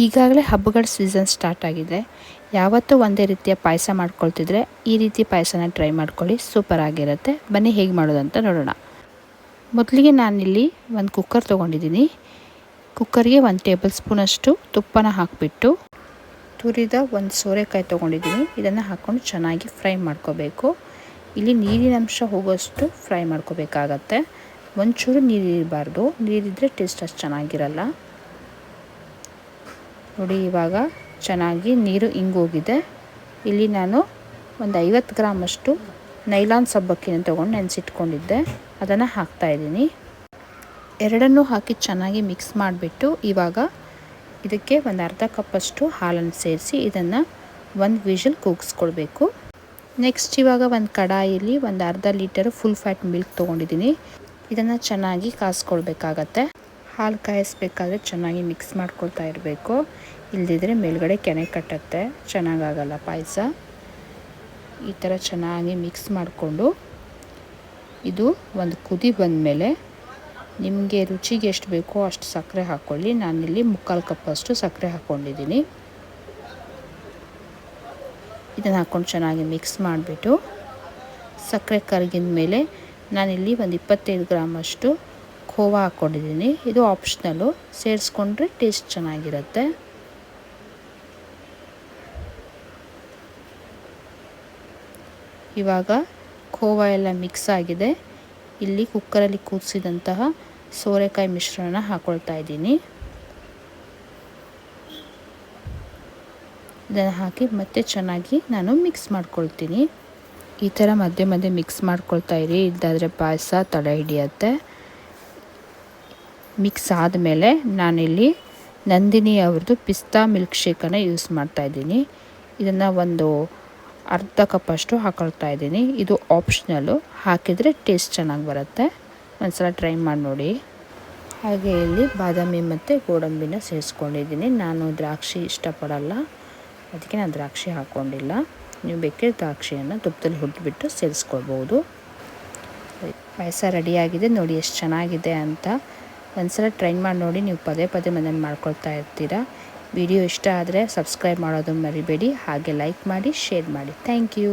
ಈಗಾಗಲೇ ಹಬ್ಬಗಳ season start ಆಗಿದೆ. ಯಾವತ್ತೂ ಒಂದೇ ರೀತಿಯ ಪಾಯಸ ಮಾಡ್ಕೊಳ್ತಿದ್ರೆ ಈ ರೀತಿ ಪಾಯಸನ ಟ್ರೈ ಮಾಡ್ಕೊಳ್ಳಿ, ಸೂಪರ್ ಆಗಿರುತ್ತೆ. ಬನ್ನಿ ಹೇಗೆ ಮಾಡೋದಂತ ನೋಡೋಣ. ಮೊದಲಿಗೆ ನಾನಿಲ್ಲಿ ಒಂದು ಕುಕ್ಕರ್ ತೊಗೊಂಡಿದ್ದೀನಿ. ಕುಕ್ಕರ್ಗೆ 1 ಟೇಬಲ್ ಸ್ಪೂನಷ್ಟು ತುಪ್ಪನ ಹಾಕಿಬಿಟ್ಟು ತುರಿದ ಒಂದು ಸೋರೆಕಾಯಿ ತೊಗೊಂಡಿದ್ದೀನಿ. ಇದನ್ನು ಹಾಕ್ಕೊಂಡು ಚೆನ್ನಾಗಿ ಫ್ರೈ ಮಾಡ್ಕೋಬೇಕು. ಇಲ್ಲಿ ನೀರಿನಂಶ ಹೋಗೋಷ್ಟು ಫ್ರೈ ಮಾಡ್ಕೋಬೇಕಾಗತ್ತೆ. ಒಂಚೂರು ನೀರಿರಬಾರ್ದು, ನೀರಿದ್ದರೆ ಟೇಸ್ಟ್ ಅಷ್ಟು ಚೆನ್ನಾಗಿರಲ್ಲ. ನೋಡಿ, ಇವಾಗ ಚೆನ್ನಾಗಿ ನೀರು ಇಂಗೋಗಿದೆ. ಇಲ್ಲಿ ನಾನು ಒಂದು 50 ಗ್ರಾಮಷ್ಟು ನೈಲಾನ್ ಸಬ್ಬಕ್ಕಿನ ತೊಗೊಂಡು ನೆನೆಸಿಟ್ಕೊಂಡಿದ್ದೆ, ಅದನ್ನು ಹಾಕ್ತಾಯಿದ್ದೀನಿ. ಎರಡನ್ನೂ ಹಾಕಿ ಚೆನ್ನಾಗಿ ಮಿಕ್ಸ್ ಮಾಡಿಬಿಟ್ಟು ಇವಾಗ ಇದಕ್ಕೆ ಒಂದು ಅರ್ಧ ಕಪ್ಪಷ್ಟು ಹಾಲನ್ನು ಸೇರಿಸಿ ಇದನ್ನು 1 ವಿಷಲ್ ಕೂಗಿಸ್ಕೊಳ್ಬೇಕು. ನೆಕ್ಸ್ಟ್ ಇವಾಗ ಒಂದು ಕಡಾಯಲ್ಲಿ ಒಂದು ಅರ್ಧ ಲೀಟರ್ ಫುಲ್ ಫ್ಯಾಟ್ ಮಿಲ್ಕ್ ತೊಗೊಂಡಿದ್ದೀನಿ. ಇದನ್ನು ಚೆನ್ನಾಗಿ ಕಾಯಿಸ್ಕೊಳ್ಬೇಕಾಗತ್ತೆ. ಹಾಲು ಕಾಯಿಸ್ಬೇಕಾದ್ರೆ ಚೆನ್ನಾಗಿ ಮಿಕ್ಸ್ ಮಾಡ್ಕೊಳ್ತಾ ಇರಬೇಕು, ಇಲ್ಲದಿದ್ದರೆ ಮೇಲ್ಗಡೆ ಕೆನೆ ಕಟ್ಟುತ್ತೆ, ಚೆನ್ನಾಗಾಗಲ್ಲ ಪಾಯಸ. ಈ ಥರ ಚೆನ್ನಾಗಿ ಮಿಕ್ಸ್ ಮಾಡಿಕೊಂಡು ಇದು ಒಂದು ಕುದಿ ಬಂದಮೇಲೆ ನಿಮಗೆ ರುಚಿಗೆ ಎಷ್ಟು ಬೇಕೋ ಅಷ್ಟು ಸಕ್ಕರೆ ಹಾಕ್ಕೊಳ್ಳಿ. ನಾನಿಲ್ಲಿ 3/4 ಕಪ್ಪಷ್ಟು ಸಕ್ಕರೆ ಹಾಕ್ಕೊಂಡಿದ್ದೀನಿ. ಇದನ್ನು ಹಾಕ್ಕೊಂಡು ಚೆನ್ನಾಗಿ ಮಿಕ್ಸ್ ಮಾಡಿಬಿಟ್ಟು ಸಕ್ಕರೆ ಕರಗಿದ ಮೇಲೆ ನಾನಿಲ್ಲಿ ಒಂದು 25 ಗ್ರಾಮಷ್ಟು ಖೋವಾ ಹಾಕ್ಕೊಂಡಿದ್ದೀನಿ. ಇದು ಆಪ್ಷನಲ್ಲು, ಸೇರಿಸ್ಕೊಂಡ್ರೆ ಟೇಸ್ಟ್ ಚೆನ್ನಾಗಿರುತ್ತೆ. ಇವಾಗ ಖೋವಾ ಎಲ್ಲ ಮಿಕ್ಸ್ ಆಗಿದೆ. ಇಲ್ಲಿ ಕುಕ್ಕರಲ್ಲಿ ಕೂದಿಸಿದಂತಹ ಸೋರೆಕಾಯಿ ಮಿಶ್ರಣ ಹಾಕ್ಕೊಳ್ತಾ ಇದ್ದೀನಿ. ಇದನ್ನು ಹಾಕಿ ಮತ್ತೆ ಚೆನ್ನಾಗಿ ನಾನು ಮಿಕ್ಸ್ ಮಾಡ್ಕೊಳ್ತೀನಿ. ಈ ಥರ ಮಧ್ಯೆ ಮಧ್ಯೆ ಮಿಕ್ಸ್ ಮಾಡ್ಕೊಳ್ತಾ ಇರಿ, ಇಲ್ಲಾಂದರೆ ಪಾಯಸ ತಡೆ ಹಿಡಿಯುತ್ತೆ. ಮಿಕ್ಸ್ ಆದಮೇಲೆ ನಾನಿಲ್ಲಿ ನಂದಿನಿ ಅವ್ರದ್ದು ಪಿಸ್ತಾ ಮಿಲ್ಕ್ ಶೇಕನ್ನು ಯೂಸ್ ಮಾಡ್ತಾಯಿದ್ದೀನಿ. ಇದನ್ನು ಒಂದು ಅರ್ಧ ಕಪ್ಪಷ್ಟು ಹಾಕೊಳ್ತಾ ಇದ್ದೀನಿ. ಇದು ಆಪ್ಷನಲ್ಲು, ಹಾಕಿದರೆ ಟೇಸ್ಟ್ ಚೆನ್ನಾಗಿ ಬರುತ್ತೆ. ಒಂದ್ಸಲ ಟ್ರೈ ಮಾಡಿ ನೋಡಿ. ಹಾಗೆ ಇಲ್ಲಿ ಬಾದಾಮಿ ಮತ್ತು ಗೋಡಂಬಿನ ಸೇರಿಸ್ಕೊಂಡಿದ್ದೀನಿ. ನಾನು ದ್ರಾಕ್ಷಿ ಇಷ್ಟಪಡಲ್ಲ, ಅದಕ್ಕೆ ನಾನು ದ್ರಾಕ್ಷಿ ಹಾಕ್ಕೊಂಡಿಲ್ಲ. ನೀವು ಬೇಕಿದ್ರೆ ದ್ರಾಕ್ಷಿಯನ್ನು ತುಪ್ಪದಲ್ಲಿ ಹುರಿದ್ಬಿಟ್ಟು ಸೇರಿಸ್ಕೊಳ್ಬೋದು. ಪಾಯಸ ರೆಡಿಯಾಗಿದೆ, ನೋಡಿ ಎಷ್ಟು ಚೆನ್ನಾಗಿದೆ ಅಂತ. ಒಂದ್ಸಲ ಟ್ರೈ ಮಾಡಿ ನೋಡಿ. ನೀವು ಪದೇ ಪದೇ ಮನೇಲಿ ಮಾಡ್ಕೊಳ್ತಾ ಇರ್ತೀರಾ. ವಿಡಿಯೋ ಇಷ್ಟ ಆದರೆ ಸಬ್ಸ್ಕ್ರೈಬ್ ಮಾಡೋದು ಮರಿಬೇಡಿ. ಹಾಗೆ ಲೈಕ್ ಮಾಡಿ, ಶೇರ್ ಮಾಡಿ. Thank you.